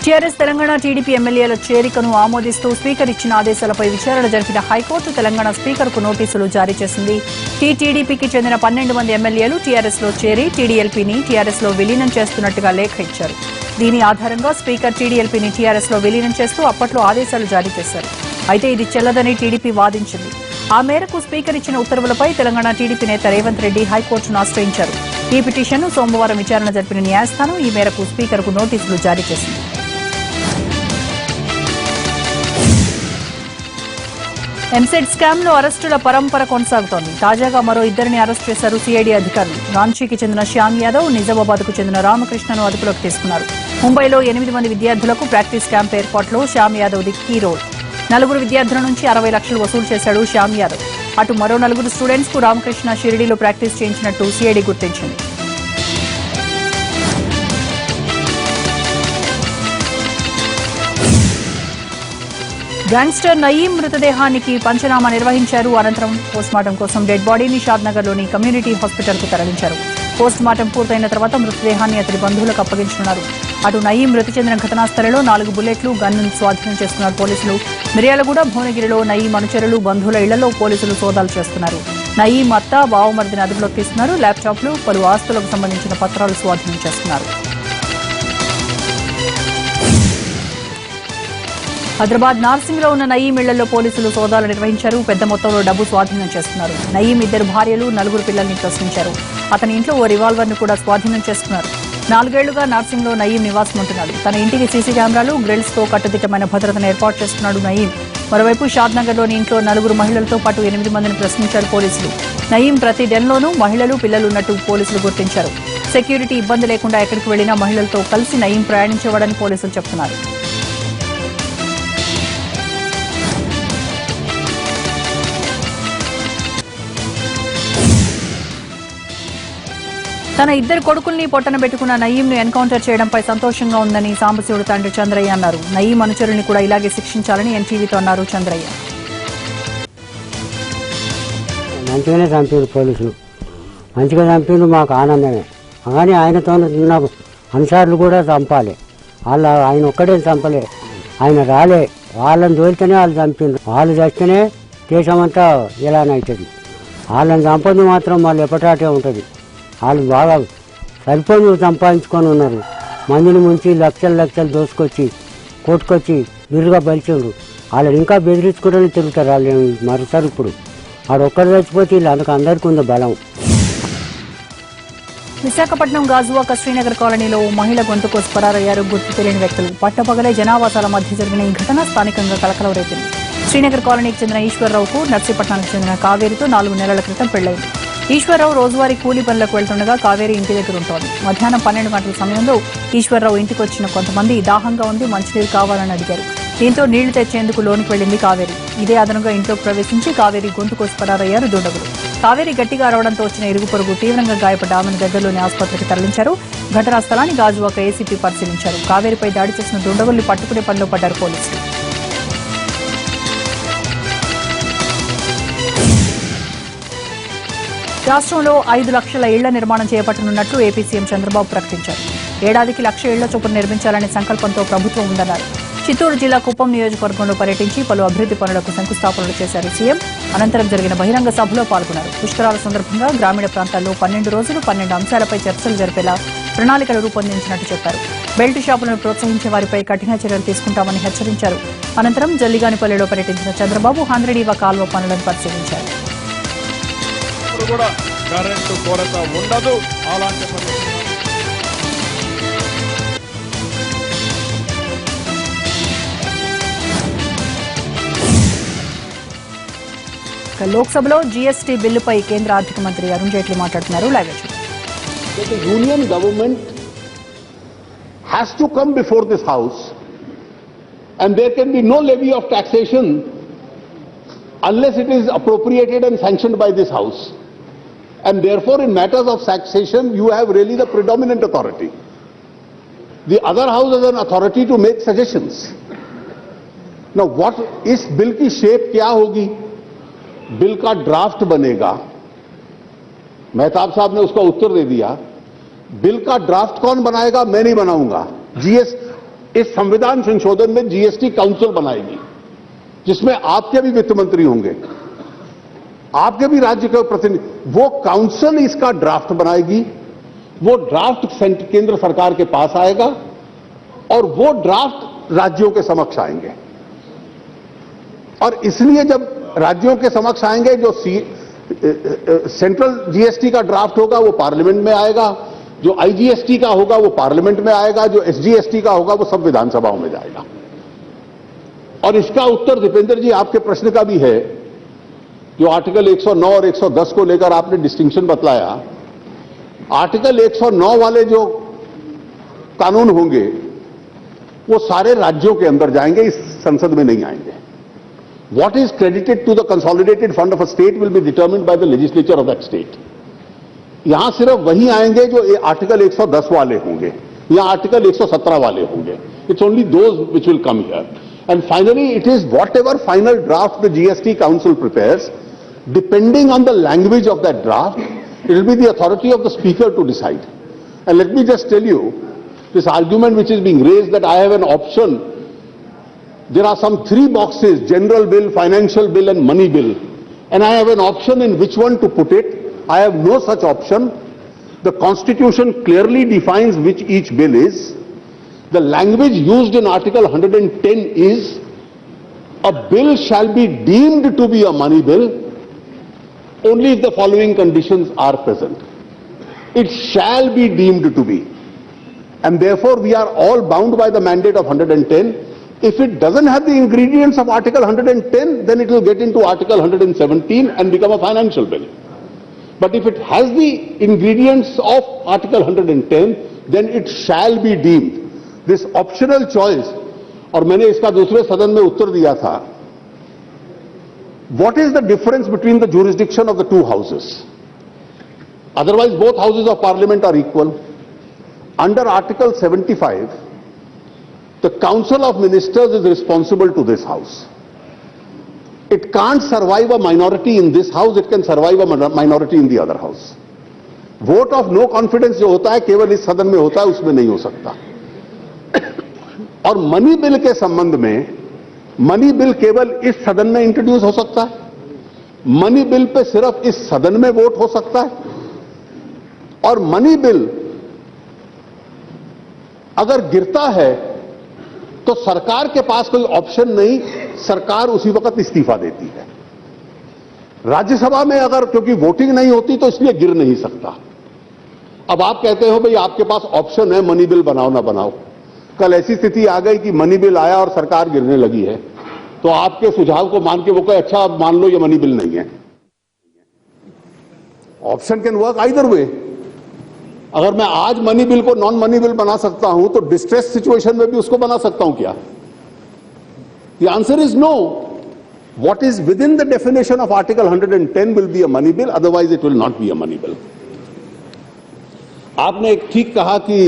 TRS Telangana TDP ఎమ్మెల్యేల చేరికను ఆమోదిస్తూ speaker ఇచ్చిన ఆదేశాలపై విచారణ జరిపిన హైకోర్టు తెలంగాణ స్పీకర్కు నోటీసులు జారీ చేసింది. టీడీపీకి చెందిన 12 మంది ఎమ్మెల్యేలు టీఆర్ఎస్లో చేరి టీడీఎల్పీని టీఆర్ఎస్లో విలీనం చేస్తున్నట్టుగా లేఖ ఇచ్చారు. దీని ఆధారంగా స్పీకర్ టీడీఎల్పీని టీఆర్ఎస్లో విలీనం చేస్తూ అప్పట్లో ఆదేశాలు జారీ చేశారు. అయితే ఇది చెల్లదని టీడీపీ వాదించింది. ఆ మేరకు స్పీకర్ ఇచ్చిన ఉత్తర్వులపై తెలంగాణ టీడీపీ నేత రేవంత్ రెడ్డి హైకోర్టును ఆశ్రయించారు. ఈ పిటిషన్ను సోమవారం విచారణ జరిపిన న్యాయస్థానం ఈ మేరకు స్పీకర్కు నోటీసులు జారీ చేసింది. ఎంసెట్ స్కామ్ లో అరెస్టుల పరంపర కొనసాగుతోంది. తాజాగా మరో ఇద్దరిని అరెస్ట్ చేశారు సిఐడి అధికారులు. రాంచీకి చెందిన శ్యామ్ యాదవ్, నిజామాబాద్ కు చెందిన రామకృష్ణను అదుపులోకి తీసుకున్నారు. ముంబైలో 8 మంది విద్యార్థులకు ప్రాక్టీస్ క్యాంప్ ఏర్పాట్లో Shyam Yadav the key role. 4 విద్యార్థుల నుంచి 60 లక్షలు వసూలు చేశాడు శ్యామ్ యాదవ్. అటు మరో 4 స్టూడెంట్స్ కు రామకృష్ణ షిరిడీలో ప్రాక్టీస్ చేయించినట్టు సిఐడి గుర్తించింది. గ్యాంగ్స్టర్ నయీం మృతదేహానికి పంచనామా నిర్వహించారు. అనంతరం పోస్టుమార్టం కోసం డెడ్ బాడీని షాద్నగర్లోని కమ్యూనిటీ హాస్పిటల్కు తరలించారు. పోస్టుమార్టం పూర్తయిన తర్వాత మృతదేహాన్ని అతడి బంధువులకు అప్పగించనున్నారు. అటు నయీం మృతి చెందిన ఘటనా స్థలంలో 4 బుల్లెట్లు, గన్ను స్వాధీనం చేసుకున్నారు పోలీసులు. మిర్యాలగూడ, భువనగిరిలో నయీం అనుచరులు, బంధువుల ఇళ్లలో పోలీసులు సోదాలు చేస్తున్నారు. నయీం అత్త, బావమరిదిని అదుపులోకి తీస్తున్నారు. ల్యాప్టాప్లు, పలు ఆస్తులకు సంబంధించిన పత్రాలు స్వాధీనం చేస్తున్నారు. హైదరాబాద్ నార్సింగ్లో ఉన్న నయీం ఇళ్లలో పోలీసులు సోదాలు నిర్వహించారు. పెద్ద మొత్తంలో డబ్బు స్వాధీనం చేస్తున్నారు. నయీం 2 భార్యలు, 4 పిల్లల్ని ప్రశ్నించారు. అతని ఇంట్లో ఓ రివాల్వర్ను కూడా స్వాధీనం చేసుకున్నారు. 4 ఏళ్లుగా నార్సింగ్లో నయీం నివాసం ఉంటున్నాడు. తన ఇంటికి సీసీ కెమెరాలు, గ్రిల్స్ తో కట్టుదిట్టమైన భద్రతను ఏర్పాటు చేస్తున్నాడు నయీం. మరోవైపు షాద్నగర్లోని ఇంట్లో 4 మహిళలతో పాటు 8 మందిని ప్రశ్నించారు పోలీసులు. నయీం ప్రతి డెన్లోనూ మహిళలు, పిల్లలు ఉన్నట్టు పోలీసులు గుర్తించారు. సెక్యూరిటీ ఇబ్బంది లేకుండా ఎక్కడికి వెళ్లినా మహిళలతో కలిసి నయీం ప్రయాణించేవాడని పోలీసులు చెబుతున్నారు. తన 2 కొడుకుల్ని పొట్టన పెట్టుకున్న నయీంను ఎన్కౌంటర్ చేయడంపై సంతోషంగా ఉందని సాంబశివుడు తండ్రి చంద్రయ్య అన్నారు. నయీం అనుచరుల్ని కూడా ఇలాగే శిక్షించాలని ఎన్టీవీతో అన్నారు చంద్రయ్య. మంచిగానే చంపిండు పోలీసులు, మంచిగా చంపిండు, మాకు ఆనందమే. కానీ ఆయనతో ఉన్న అనుసారులు కూడా చంపాలి. ఆయన ఒక్కడే చంపలే, ఆయన రాలే, వాళ్ళని తోలితేనే వాళ్ళు చంపిండ్రు. వాళ్ళు చస్తేనే దేశమంతా ఎలానవుతుంది. వాళ్ళని చంపదు మాత్రం వాళ్ళు ఎప్పటాటే ఉంటుంది. వాళ్ళు బాగా సరిపోయి సంపాదించుకొని ఉన్నారు. మందిని ముంచి లక్షలు దోసుకొచ్చి కొట్టుకొచ్చి విరుగా బలిచిండ్రు. వాళ్ళని ఇంకా బెదిరించుకుంటూనే తిరుగుతారు. వాళ్ళు మరుసారు. ఇప్పుడు ఆడొక్కరు చచ్చిపోతే వీళ్ళు అందరికీ ఉంది బలం. విశాఖపట్నం గాజువాక శ్రీనగర్ కాలనీలో మహిళ గొంతు కోసి పరారయ్యారు గుర్తు తెలియని వ్యక్తులు. పట్టపగలే జనావాసాల మధ్య జరిగిన ఈ ఘటన స్థానికంగా కలకలం రేపింది. శ్రీనగర్ కాలనీకి చెందిన ఈశ్వరరావుకు నర్సీపట్నానికి చెందిన కావేరితో 4 నెలల క్రితం పెళ్లైంది. ఈశ్వరరావు రోజువారీ కూలీ పనులకు వెళ్తుండగా కావేరి ఇంటి దగ్గర ఉంటోంది. మధ్యాహ్నం 12 గంటల సమయంలో ఈశ్వరరావు ఇంటికి వచ్చిన కొంతమంది దాహంగా ఉంది, మంచినీరు కావాలని అడిగారు. దీంతో నీళ్లు తెచ్చేందుకు లోనికి వెళ్లింది కావేరి. ఇదే అదనంగా ఇంట్లోకి ప్రవేశించి కావేరి గొంతు కోసి పరారయ్యారు దుండగులు. కావేరి గట్టిగా అరవడంతో వచ్చిన ఇరుగు పొరుగు తీవ్రంగా గాయపడ్డ ఆమెను దగ్గరలోని ఆసుపత్రికి తరలించారు. ఘటనా స్థలాన్ని గాజువాక ఏసీపీ పరిశీలించారు. కావేరిపై దాడి చేసిన దుండగుల్ని పట్టుకునే పనిలో పడ్డారు పోలీసులు. రాష్ట్రంలో 5 లక్షల ఇళ్ల నిర్మాణం చేపట్టనున్నట్లు ఏపీ సీఎం చంద్రబాబు ప్రకటించారు. ఏడాదికి 1,00,000 ఇళ్ల చొప్పున నిర్మించాలనే సంకల్పంతో ప్రభుత్వం ఉందన్నారు. చిత్తూరు జిల్లా కుప్పం నియోజకవర్గంలో పర్యటించి పలు అభివృద్ధి పనులకు శంకుస్థాపనలు చేశారు సీఎం. అనంతరం జరిగిన బహిరంగ సభలో పాల్గొన్నారు. పుష్కరాల సందర్భంగా గ్రామీణ ప్రాంతాల్లో 12 రోజులు 12 అంశాలపై చర్చలు జరిపేలా ప్రణాళికలు రూపొందించినట్టు చెప్పారు. బెల్ట్ షాపులను ప్రోత్సహించే వారిపై కఠిన చర్యలు తీసుకుంటామని హెచ్చరించారు. అనంతరం జల్లిగానిపల్లిలో పర్యటించిన చంద్రబాబు హంద్రీడీవ కాల్వ పనులను పరిశీలించారు. కూడా కరెంటు కొరత ఉండదు. అలాంటి లోక్సభలో జీఎస్టీ బిల్లుపై కేంద్ర ఆర్థిక మంత్రి అరుణ్ జైట్లీ మాట్లాడుతున్నారు. Live The union government has to come before this house and there can be no levy of taxation unless it is appropriated and sanctioned by this house. And therefore, in matters of taxation, you have really the predominant authority. The other house has an authority to make suggestions. Now, what is bill की shape क्या होगी? Bill का draft बनेगा. मेहताब साहब ने उसका उत्तर दे दिया. Bill का ड्राफ्ट कौन बनाएगा? मैं नहीं बनाऊंगा. इस संविधान संशोधन में जीएसटी काउंसिल बनाएगी, जिसमें आपके भी वित्त मंत्री होंगे, आपके भी राज्य के प्रतिनिधि। वो काउंसिल इसका ड्राफ्ट बनाएगी, वो ड्राफ्ट केंद्र सरकार के पास आएगा और वो ड्राफ्ट राज्यों के समक्ष आएंगे। और इसलिए जब राज्यों के समक्ष आएंगे, जो सेंट्रल जीएसटी का ड्राफ्ट होगा वो पार्लियामेंट में आएगा, जो आईजीएसटी का होगा वो पार्लियामेंट में आएगा, जो एसजीएसटी का होगा वो सब विधानसभाओं में जाएगा। और इसका उत्तर दीपेंद्र जी आपके प्रश्न का भी है, जो आर्टिकल 109 और 110 को लेकर आपने डिस्टिंक्शन बतलाया। आर्टिकल 109 वाले जो कानून होंगे वो सारे राज्यों के अंदर जाएंगे, इस संसद में नहीं आएंगे। What is credited to the consolidated fund of a state will be determined by the legislature of that state. यहां सिर्फ वही आएंगे जो आर्टिकल 110 वाले होंगे या आर्टिकल 117 वाले होंगे. It's only those which will come here. And finally, it is whatever final draft the GST Council prepares, depending on the language of that draft, it will be the authority of the speaker to decide. And let me just tell you, this argument which is being raised that I have an option, there are some three boxes, general bill, financial bill and money bill, and I have an option in which one to put it. I have no such option. The Constitution clearly defines which each bill is. The language used in Article 110 is, a bill shall be deemed to be a money bill only if the following conditions are present. It shall be deemed to be. And therefore we are all bound by the mandate of 110. If it doesn't have the ingredients of Article 110, then it will get into Article 117 and become a financial bill. But if it has the ingredients of Article 110, then it shall be deemed. This optional choice, और मैंने इसका दूसरे सदन में उत्तर दिया था, what is the difference between the jurisdiction of the two houses? Otherwise, both houses of parliament are equal. Under Article 75, the Council of Ministers is responsible to this house. It can't survive a minority in this house, it can survive a minority in the other house. Vote of no confidence जो होता है केवल इस सदन में होता है, उसमें नहीं हो सकता. और मनी बिल के संबंध में, मनी बिल केवल इस सदन में इंट्रोड्यूस हो सकता है. मनी बिल पे सिर्फ इस सदन में वोट हो सकता है. और मनी बिल अगर गिरता है तो सरकार के पास कोई ऑप्शन नहीं, सरकार उसी वक्त इस्तीफा देती है. राज्यसभा में अगर क्योंकि वोटिंग नहीं होती तो इसलिए गिर नहीं सकता. अब आप कहते हो भाई आपके पास ऑप्शन है, मनी बिल बनाओ ना बनाओ. कल ऐसी स्थिति आ गई कि मनी बिल आया और सरकार गिरने लगी है, तो आपके सुझाव को मान के वो कहे अच्छा आप मान लो ये मनी बिल नहीं है. Option can work either way. अगर मैं आज मनी बिल को नॉन मनी बिल बना सकता हूं तो डिस्ट्रेस सिचुएशन में भी उसको बना सकता हूं क्या? The answer is no. What is within the definition of article 110 will be a money bill, otherwise it will not be a money bill. आपने एक ठीक कहा कि